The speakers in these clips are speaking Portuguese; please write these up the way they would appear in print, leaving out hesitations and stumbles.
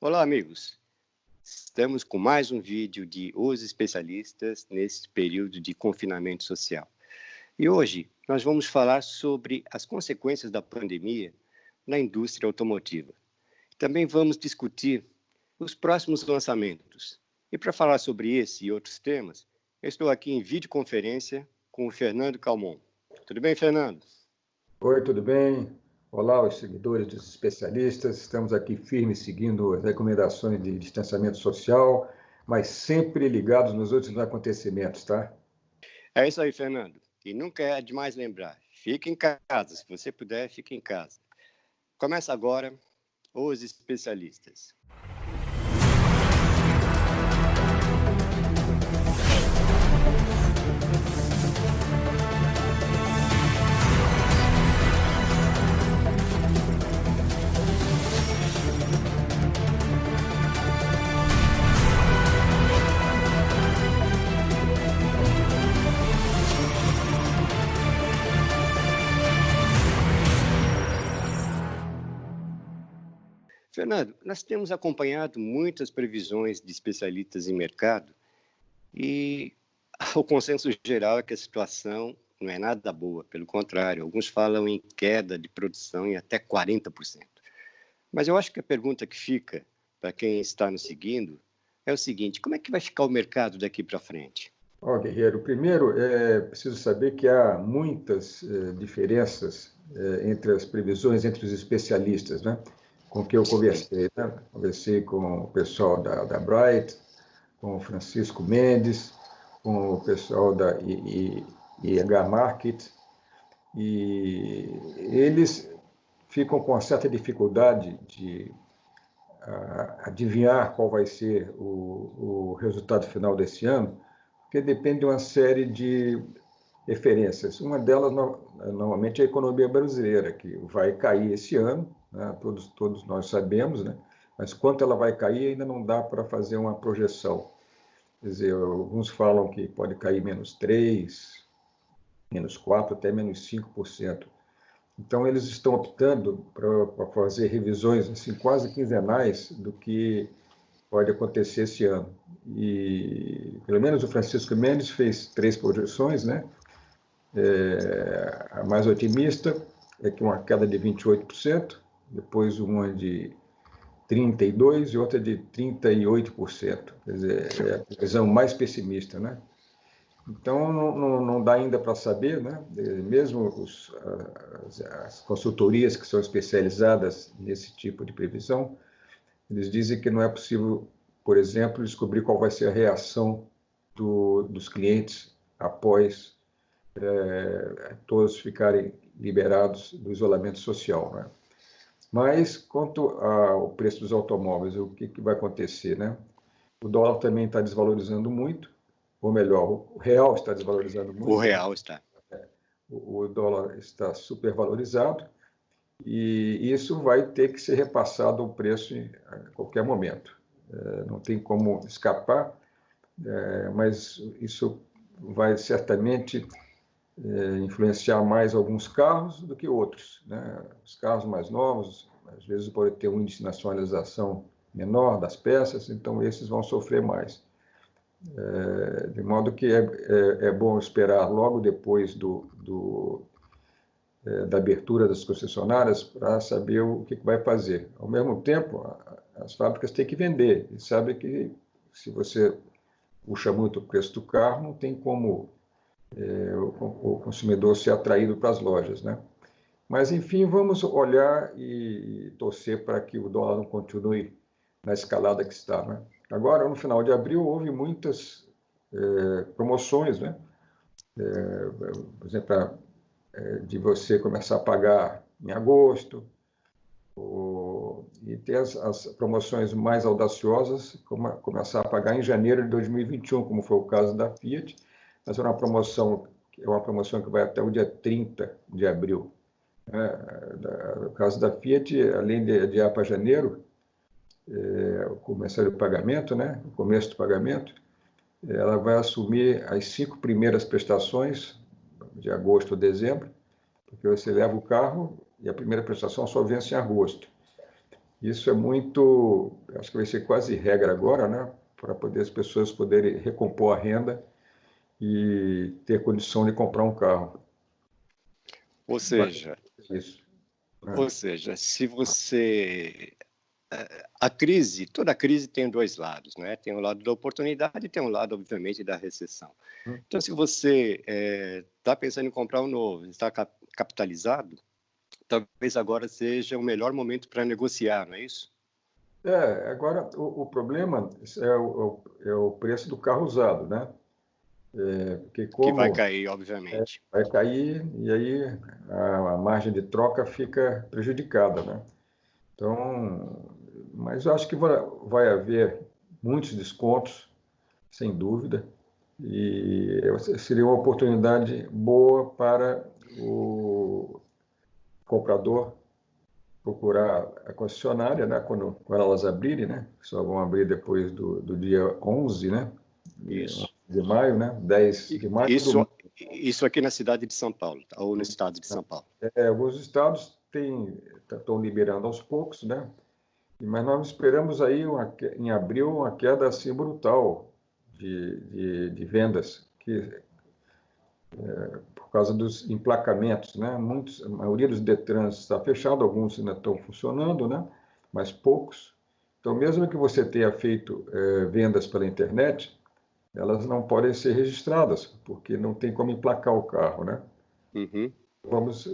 Olá, amigos. Estamos com mais um vídeo de Os Especialistas nesse período de confinamento social. E hoje nós vamos falar sobre as consequências da pandemia na indústria automotiva. Também vamos discutir os próximos lançamentos. E para falar sobre esse e outros temas, eu estou aqui em videoconferência com o Fernando Calmon. Tudo bem, Fernando? Oi, tudo bem? Olá, os seguidores dos especialistas. Estamos aqui firmes, seguindo as recomendações de distanciamento social, mas sempre ligados nos últimos acontecimentos, tá? É isso aí, Fernando. E nunca é demais lembrar. Fique em casa. Se você puder, fique em casa. Começa agora Os Especialistas. Fernando, nós temos acompanhado muitas previsões de especialistas em mercado e o consenso geral é que a situação não é nada boa, pelo contrário, alguns falam em queda de produção em até 40%. Mas eu acho que a pergunta que fica para quem está nos seguindo é o seguinte: como é que vai ficar o mercado daqui para frente? Guerreiro, primeiro é preciso saber que há muitas diferenças entre as previsões entre os especialistas, né? Com que eu conversei, né? Conversei com o pessoal da Bright, com o Francisco Mendes, com o pessoal da IH Market, e eles ficam com uma certa dificuldade de adivinhar qual vai ser o resultado final desse ano, porque depende de uma série de referências. Uma delas, normalmente, é a economia brasileira, que vai cair esse ano, né? Todos nós sabemos, né? Mas quanto ela vai cair ainda não dá para fazer uma projeção. Quer dizer, alguns falam que pode cair menos 3, menos 4, até menos 5%. Então, eles estão optando para fazer revisões assim, quase quinzenais do que pode acontecer esse ano. E, pelo menos, o Francisco Mendes fez 3 projeções, né? A mais otimista é que uma queda de 28%, depois uma de 32% e outra de 38%. Quer dizer, é a previsão mais pessimista, né? Então, não dá ainda para saber, né? Mesmo as consultorias que são especializadas nesse tipo de previsão, eles dizem que não é possível, por exemplo, descobrir qual vai ser a reação dos clientes após todos ficarem liberados do isolamento social, né? Mas, quanto ao preço dos automóveis, o que vai acontecer, né? O dólar também está desvalorizando muito, ou melhor, o real está desvalorizando muito. O real está. O dólar está supervalorizado e isso vai ter que ser repassado ao preço a qualquer momento. Não tem como escapar, mas isso vai certamente influenciar mais alguns carros do que outros, né? Os carros mais novos, às vezes, podem ter um índice de nacionalização menor das peças, então esses vão sofrer mais. De modo que é bom esperar logo depois da abertura das concessionárias para saber o que vai fazer. Ao mesmo tempo, as fábricas têm que vender, e sabe que se você puxa muito o preço do carro, não tem como o consumidor ser atraído para as lojas, né? Mas, enfim, vamos olhar e torcer para que o dólar não continue na escalada que está, né? Agora, no final de abril, houve muitas promoções, né? Por exemplo, de você começar a pagar em agosto, e ter as promoções mais audaciosas, começar a pagar em janeiro de 2021, como foi o caso da Fiat, mas é uma promoção que vai até o dia 30 de abril. No caso da Fiat, além de adiar para janeiro, o começo do pagamento, né? O começo do pagamento, ela vai assumir as 5 primeiras prestações de agosto a dezembro, porque você leva o carro e a primeira prestação só vence em agosto. Isso é muito, acho que vai ser quase regra agora, né? Para poder as pessoas poderem recompor a renda e ter condição de comprar um carro. Ou seja, Isso, né? ou seja, se você toda crise tem dois lados, né? Tem o lado da oportunidade e tem o lado, obviamente, da recessão. Então, se você está pensando em comprar um novo, está capitalizado, talvez agora seja o melhor momento para negociar, não é isso? Agora o problema é o preço do carro usado, né? Porque Que vai como cair, obviamente. vai cair e aí a margem de troca fica prejudicada, né? Então, mas eu acho que vai haver muitos descontos, sem dúvida, e seria uma oportunidade boa para o comprador procurar a concessionária, né, quando elas abrirem, né? Só vão abrir depois do dia 11, né? Isso. De maio, né? 10 de maio, Isso aqui na cidade de São Paulo, tá? Ou no estado de São Paulo. alguns estados estão liberando aos poucos, né? Mas nós esperamos aí, em abril, uma queda assim brutal de vendas, por causa dos emplacamentos, né? A maioria dos Detrans está fechado, alguns ainda estão funcionando, né? Mas poucos. Então, mesmo que você tenha feito vendas pela internet, elas não podem ser registradas, porque não tem como emplacar o carro, né? Uhum. Vamos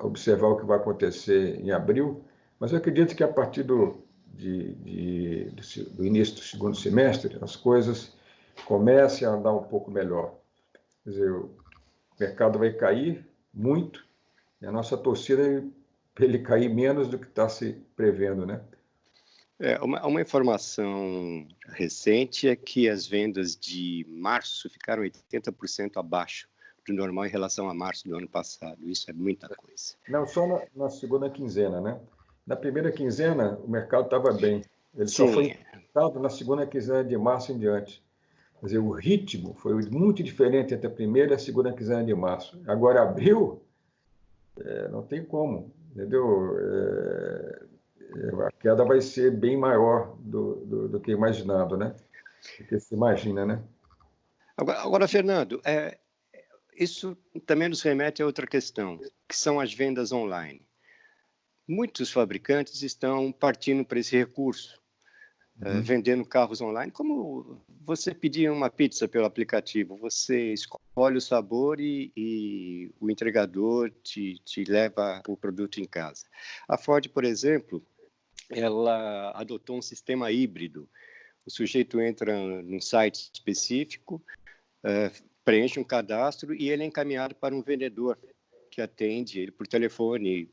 observar o que vai acontecer em abril, mas eu acredito que a partir do início do segundo semestre, as coisas comecem a andar um pouco melhor. Quer dizer, o mercado vai cair muito, e a nossa torcida é para ele cair menos do que está se prevendo, né? Uma informação recente é que as vendas de março ficaram 80% abaixo do normal em relação a março do ano passado. Isso é muita coisa. Não, só na segunda quinzena, né? Na primeira quinzena, o mercado estava bem. Ele só Sim, foi impactado na segunda quinzena de março em diante. Quer dizer, o ritmo foi muito diferente entre a primeira e a segunda quinzena de março. Agora, abril, não tem como, entendeu? A queda vai ser bem maior do que imaginado, né? Do que se imagina, né? Agora Fernando, isso também nos remete a outra questão, que são as vendas online. Muitos fabricantes estão partindo para esse recurso, vendendo carros online. Como você pedir uma pizza pelo aplicativo, você escolhe o sabor e o entregador te leva o produto em casa. A Ford, por exemplo, ela adotou um sistema híbrido. O sujeito entra num site específico, preenche um cadastro e ele é encaminhado para um vendedor que atende ele por telefone,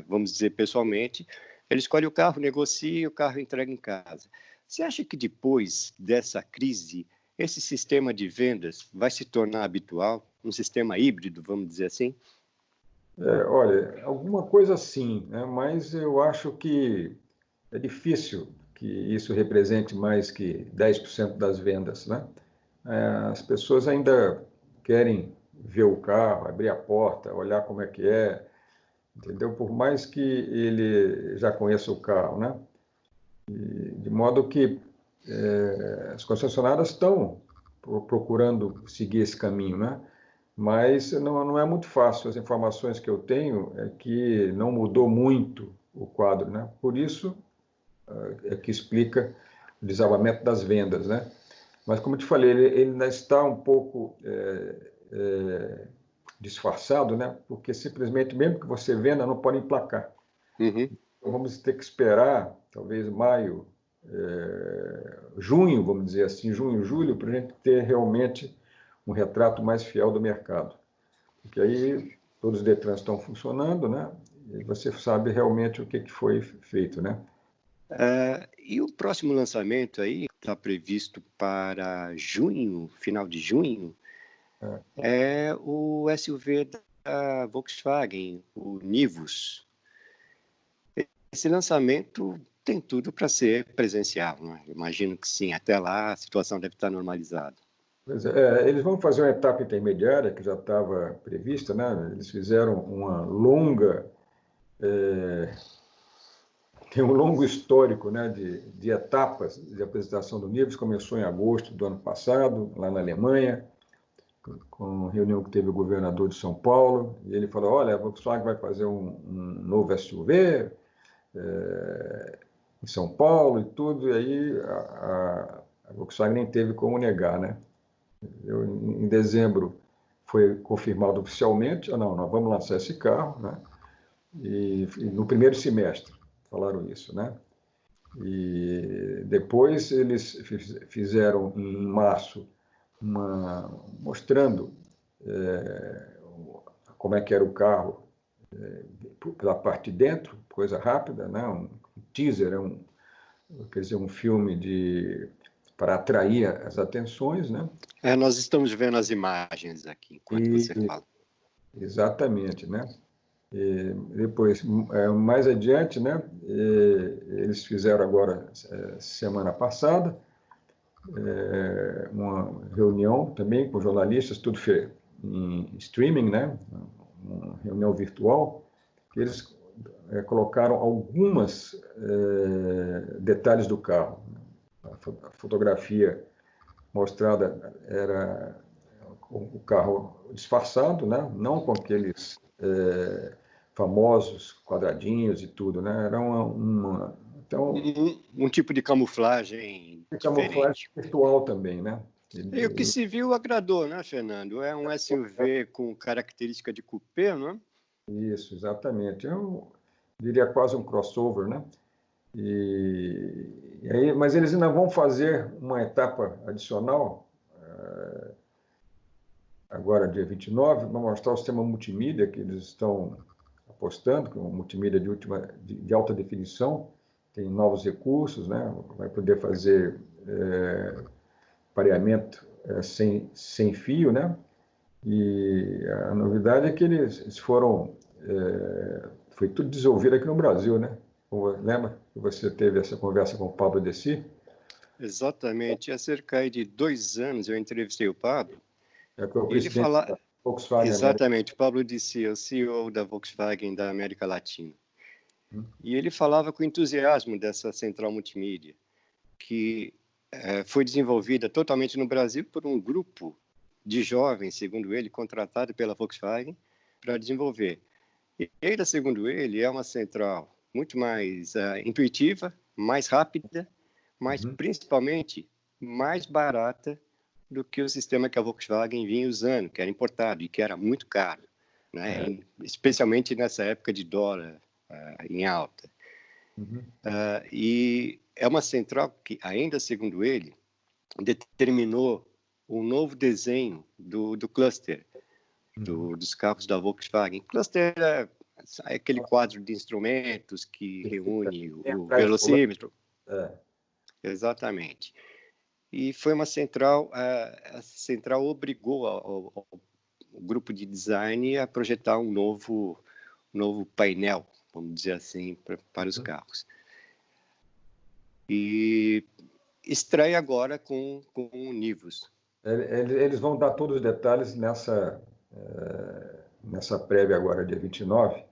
vamos dizer pessoalmente. Ele escolhe o carro, negocia e o carro entrega em casa. Você acha que depois dessa crise, esse sistema de vendas vai se tornar habitual? Um sistema híbrido, vamos dizer assim? Olha, alguma coisa sim, né? Mas eu acho que é difícil que isso represente mais que 10% das vendas, né? As pessoas ainda querem ver o carro, abrir a porta, olhar como é que é, entendeu? Por mais que ele já conheça o carro, né? De modo que as concessionárias estão procurando seguir esse caminho, né? Mas não é muito fácil. As informações que eu tenho é que não mudou muito o quadro, né? Por isso é que explica o desabamento das vendas, né? Mas, como eu te falei, ele ainda está um pouco disfarçado, né? Porque simplesmente, mesmo que você venda, não pode emplacar. Uhum. Então, vamos ter que esperar, talvez maio, junho, vamos dizer assim, junho, julho, para a gente ter realmente um retrato mais fiel do mercado. Porque aí todos os Detrans estão funcionando, né? E você sabe realmente o que foi feito, né? E o próximo lançamento aí, está previsto para junho, final de junho, é o SUV da Volkswagen, o Nivus. Esse lançamento tem tudo para ser presencial, né? Imagino que sim, até lá a situação deve estar normalizada. Eles vão fazer uma etapa intermediária que já estava prevista, né? Eles fizeram uma longa tem um longo histórico, né, de etapas de apresentação do Nivus. Começou em agosto do ano passado, lá na Alemanha, com uma reunião que teve o governador de São Paulo, e ele falou, olha, a Volkswagen vai fazer um novo SUV em São Paulo e tudo, e aí a Volkswagen nem teve como negar, né? Em dezembro foi confirmado oficialmente, não, nós vamos lançar esse carro, né? E no primeiro semestre falaram isso, né? E depois eles fizeram em março mostrando como é que era o carro pela parte de dentro, coisa rápida, né? Um teaser, quer dizer, um filme para atrair as atenções, né? Nós estamos vendo as imagens aqui enquanto você fala. Exatamente, né? E depois, mais adiante, né? Eles fizeram agora, semana passada, uma reunião também com jornalistas, tudo em streaming, né? Uma reunião virtual, que eles colocaram alguns detalhes do carro. A fotografia mostrada era o carro disfarçado, né? Não com aqueles famosos quadradinhos e tudo, né? Era então, um tipo de camuflagem camuflagem virtual também, né? E o que se viu agradou, né, Fernando? É um SUV com característica de coupé, não é? Isso, exatamente. Eu diria quase um crossover, né? Mas eles ainda vão fazer uma etapa adicional, agora dia 29, para mostrar o sistema multimídia que eles estão apostando, que é uma multimídia de alta definição, tem novos recursos, né? Vai poder fazer pareamento sem fio, né? E a novidade é que eles foi tudo desenvolvido aqui no Brasil, né? Lembra que você teve essa conversa com o Pablo Deci? Exatamente. Há cerca de 2 anos eu entrevistei o Pablo. O presidente da Volkswagen. Exatamente, Pablo Deci, o CEO da Volkswagen da América Latina. E ele falava com entusiasmo dessa central multimídia, que foi desenvolvida totalmente no Brasil por um grupo de jovens, segundo ele, contratado pela Volkswagen para desenvolver. E ainda, segundo ele, é uma central muito mais intuitiva, mais rápida, mas principalmente mais barata do que o sistema que a Volkswagen vinha usando, que era importado e que era muito caro, né? Especialmente nessa época de dólar em alta. E é uma central que, ainda segundo ele, determinou um novo desenho do cluster dos carros da Volkswagen. Cluster é aquele quadro de instrumentos que reúne o velocímetro. Exatamente. E foi uma central, a central obrigou o grupo de design a projetar um novo painel, vamos dizer assim, para os carros. E estreia agora com o Nivus. Eles vão dar todos os detalhes nessa prévia agora, dia 29,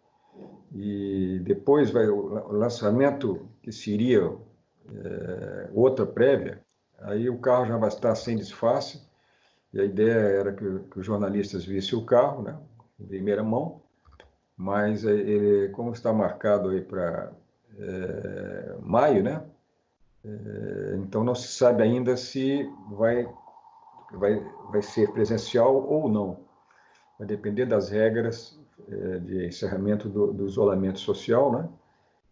e depois vai o lançamento, que seria outra prévia, aí o carro já vai estar sem disfarce, e a ideia era que os jornalistas vissem o carro, né, em primeira mão, mas ele, como está marcado aí para maio, né, então não se sabe ainda se vai ser presencial ou não. Vai depender das regras de encerramento do isolamento social, né?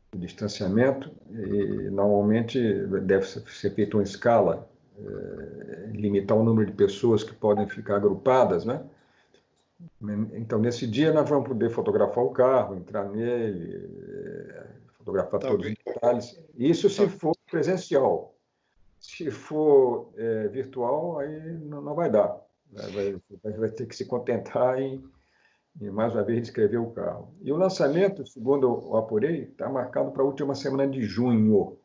Do distanciamento, e normalmente deve ser feita uma escala, limitar o número de pessoas que podem ficar agrupadas, né? Então, nesse dia, nós vamos poder fotografar o carro, entrar nele, fotografar todos os detalhes. Isso se for presencial. Se for virtual, aí não vai dar. Vai ter que se contentar em mais uma vez, descrever o carro. E o lançamento, segundo eu apurei, está marcado para a última semana de junho.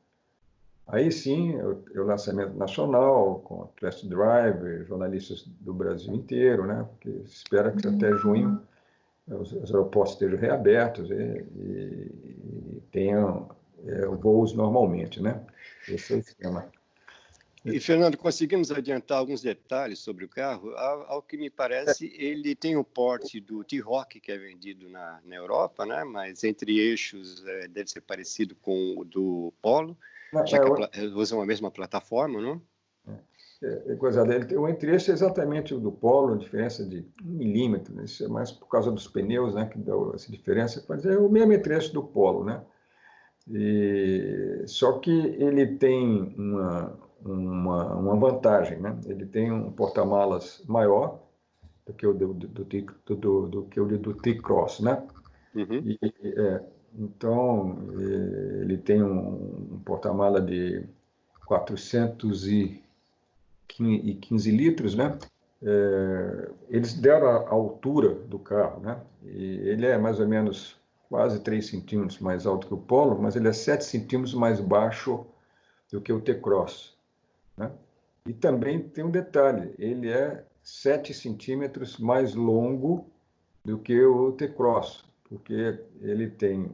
Aí sim, é o lançamento nacional, com test drive, jornalistas do Brasil inteiro, né? Porque se espera que até junho os aeroportos estejam reabertos e tenham voos normalmente, né? Esse é o esquema. E, Fernando, conseguimos adiantar alguns detalhes sobre o carro? Ao que me parece, ele tem o porte do T-Roc, que é vendido na Europa, né? Mas entre eixos deve ser parecido com o do Polo, já que usam a mesma plataforma, não? O entre-eixo é exatamente o do Polo, a diferença de 1 milímetro, né? Isso é mais por causa dos pneus, né, que dá essa diferença, mas é o mesmo entre-eixo do Polo, né? Só que ele tem uma vantagem, né? Ele tem um porta-malas maior do que o do T-Cross, né? Uhum. Então, ele tem um porta-malas de 415 litros, né? Eles deram a altura do carro, né? E ele é mais ou menos quase 3 centímetros mais alto que o Polo, mas ele é 7 centímetros mais baixo do que o T-Cross, né? E também tem um detalhe, ele é 7 centímetros mais longo do que o T-Cross, porque ele tem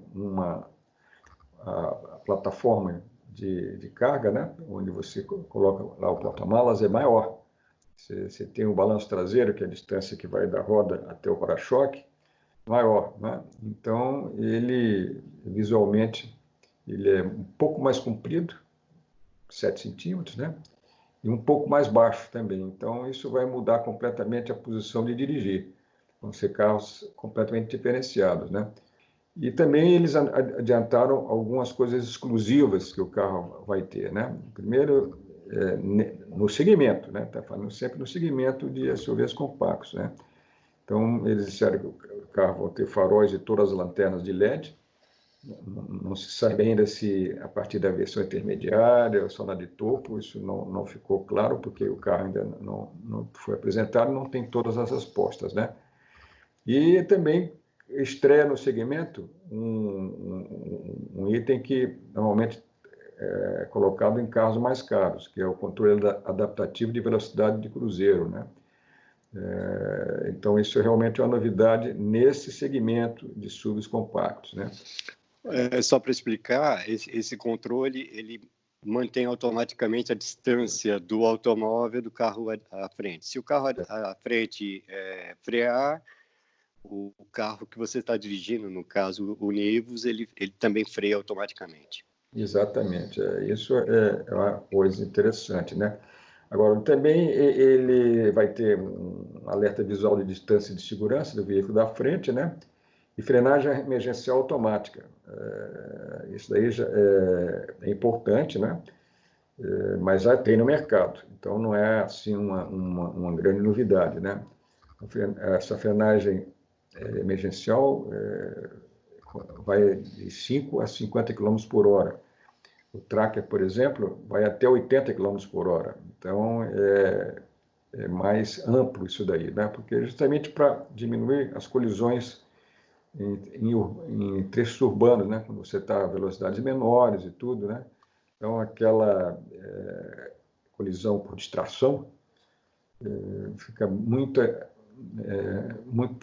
a plataforma de carga, né? Onde você coloca lá o porta-malas, é maior. Você tem o balanço traseiro, que é a distância que vai da roda até o para-choque, maior, né? Então, ele, visualmente, ele é um pouco mais comprido, 7 centímetros, né? E um pouco mais baixo também. Então, isso vai mudar completamente a posição de dirigir. Vão ser carros completamente diferenciados, né? E também eles adiantaram algumas coisas exclusivas que o carro vai ter, né? Primeiro, no segmento, né? Está falando sempre no segmento de SUVs compactos, né? Então, eles disseram que o carro vai ter faróis e todas as lanternas de LED. Não se sabe ainda se a partir da versão intermediária ou só na de topo, isso não ficou claro, porque o carro ainda não foi apresentado, não tem todas as respostas, né? E também estreia no segmento um item que normalmente é colocado em carros mais caros, que é o controle adaptativo de velocidade de cruzeiro, né? Então, isso é realmente uma novidade nesse segmento de SUVs compactos, né? Só para explicar, esse controle ele mantém automaticamente a distância do automóvel do carro à frente. Se o carro à frente frear, o carro que você está dirigindo, no caso o Nivus, ele também freia automaticamente. Exatamente, isso é uma coisa interessante, né? Agora, também ele vai ter um alerta visual de distância de segurança do veículo da frente, né? E frenagem emergencial automática. Isso daí já é importante, né? Mas já tem no mercado, então não é assim uma grande novidade, né? Essa frenagem emergencial vai de 5 a 50 km por hora. O tracker, por exemplo, vai até 80 km por hora. Então, é mais amplo isso daí, né? Porque justamente para diminuir as colisões em trechos urbanos, né? Quando você está a velocidades menores e tudo, né? Então, aquela colisão por distração fica muito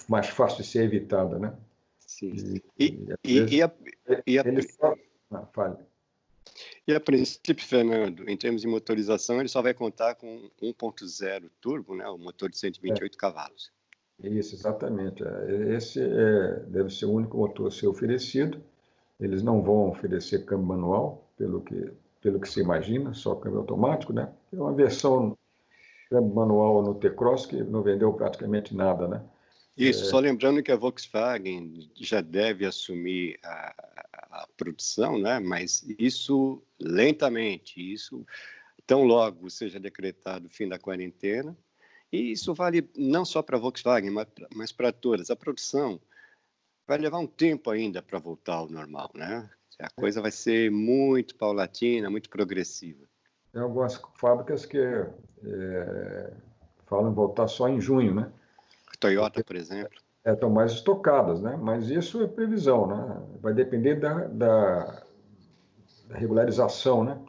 mais fácil de ser evitada, né? Sim. Ele só... fale. E a princípio, Fernando, em termos de motorização, ele só vai contar com 1.0 turbo, né? O motor de 128 cavalos. Isso, exatamente. Esse deve ser o único motor a ser oferecido. Eles não vão oferecer câmbio manual, pelo que se imagina, só câmbio automático, né? É uma versão câmbio manual no T-Cross que não vendeu praticamente nada, né? Isso, só lembrando que a Volkswagen já deve assumir a produção, né? Mas isso lentamente, isso tão logo seja decretado o fim da quarentena. E isso vale não só para a Volkswagen, mas para todas. A produção vai levar um tempo ainda para voltar ao normal, né? A coisa vai ser muito paulatina, muito progressiva. Tem algumas fábricas que falam em voltar só em junho, né? A Toyota, por exemplo. Estão mais estocadas, né? Mas isso é previsão, né? Vai depender da regularização, né?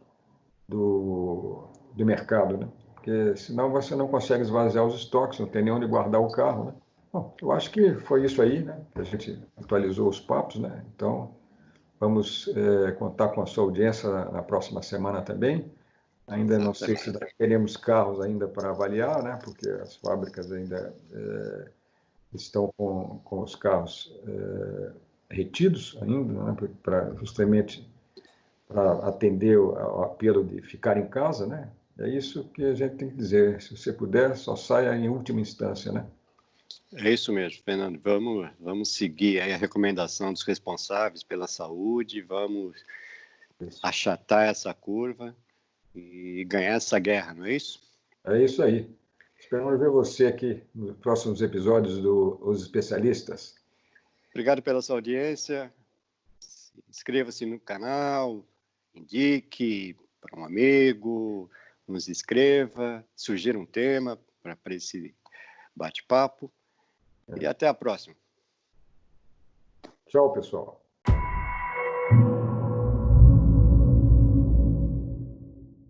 do mercado, né? Porque senão você não consegue esvaziar os estoques, não tem nem onde guardar o carro, né? Bom, eu acho que foi isso aí, né? Que a gente atualizou os papos, né? Então, Vamos contar com a sua audiência na próxima semana também. Ainda não sei se teremos carros ainda para avaliar, né? Porque as fábricas ainda estão com os carros retidos ainda, né? Justamente para atender o apelo de ficar em casa, né? É isso que a gente tem que dizer. Se você puder, só saia em última instância, né? É isso mesmo, Fernando. Vamos seguir aí a recomendação dos responsáveis pela saúde, vamos achatar essa curva e ganhar essa guerra, não é isso? É isso aí. Esperamos ver você aqui nos próximos episódios Os Especialistas. Obrigado pela sua audiência. Inscreva-se no canal, indique para um amigo, nos escreva, sugira um tema para esse bate-papo. E até a próxima. Tchau, pessoal.